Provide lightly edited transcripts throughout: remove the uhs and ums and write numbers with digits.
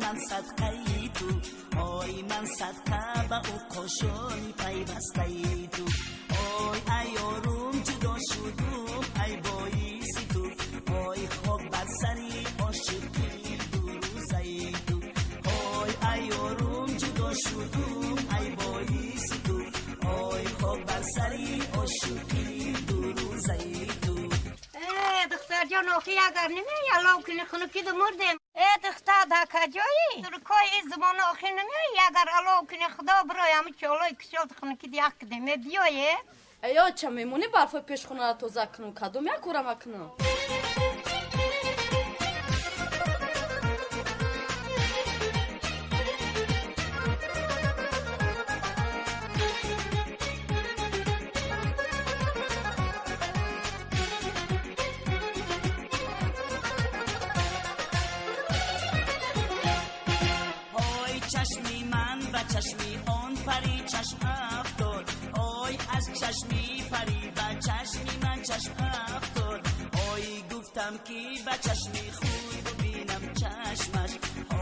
من صدقه تو آی من صدقه با او قشونی پیوسته تو آی ایارم جدا شدم ای بایسی تو آی خواب بر سری عاشقی دو روزه تو آی ایارم جدا شدم ای بایسی تو آی خواب بر سری عاشقی دو روزه تو دختر جان آخی اگر نمیایی الله کنی خنکی دو مردم دختر دا کجایی ترکای این زمان آخی نمیایی اگر الله کنی خدا برای همه چالای کشال خنکی دی حق دمه بیایی ایا چه میمونی برفای پیش خونه را توزه کنم کدوم یک کورم اکنم چشمی من و چشمی آن پری چشم افتاد آی از چشمی پری و چشمی من چشم افتاد آی گفتم که به چشمی خود ببینم چشمش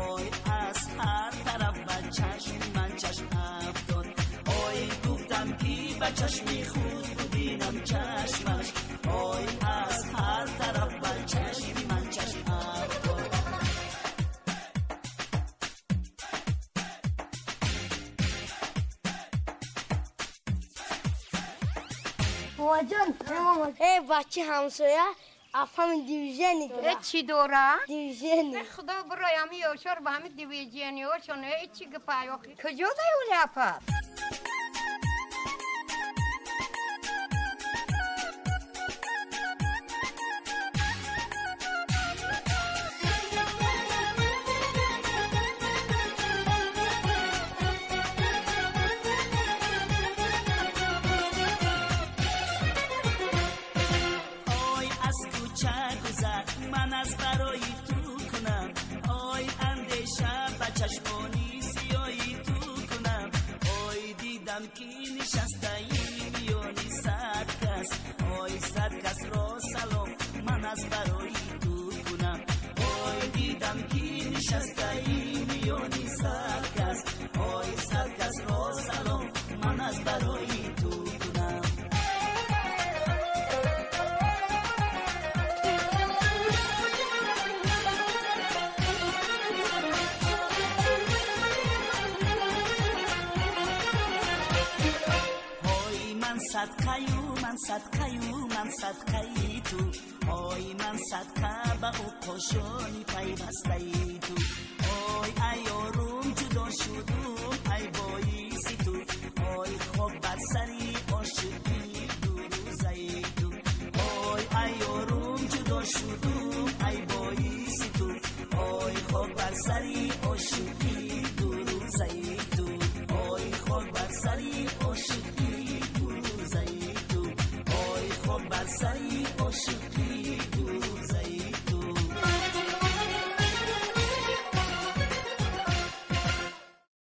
آی از هر طرف به چشمی من چشم افتاد آی گفتم که به چشمی خود ببینم چشمش آی از هر طرف به چشمی من چشم افتاد جان ای بچه همسایه افهم دیویژنی داره چی داره؟ دیویژنی خدا برای همه یوشار به همه دیویژنی هاشون چی گپای آخی کجا دیولی اپر؟ من از برای تو کنم آی اندیشه به چشمانی سیایی تو کنم آی دیدم که نشسته ای میانی صد کس آی صد کس را سلام من از برای تو کنم آی دیدم که نشسته ای میانی صد کس آی صد کس را سلام من از برای تو کنم من صدقه تو آی من صدقه با او قشونی پیوسته تو آی ایارم جدا شدم ای بایسی تو آی خواب بر سری عاشقی دو روزه تو آی ایارم جدا شدم ای بایسی تو آی خواب بر سری عاشقی دو روزه تو آی خواب بر سری عاشقی دو روزه تو آی خواب بر سری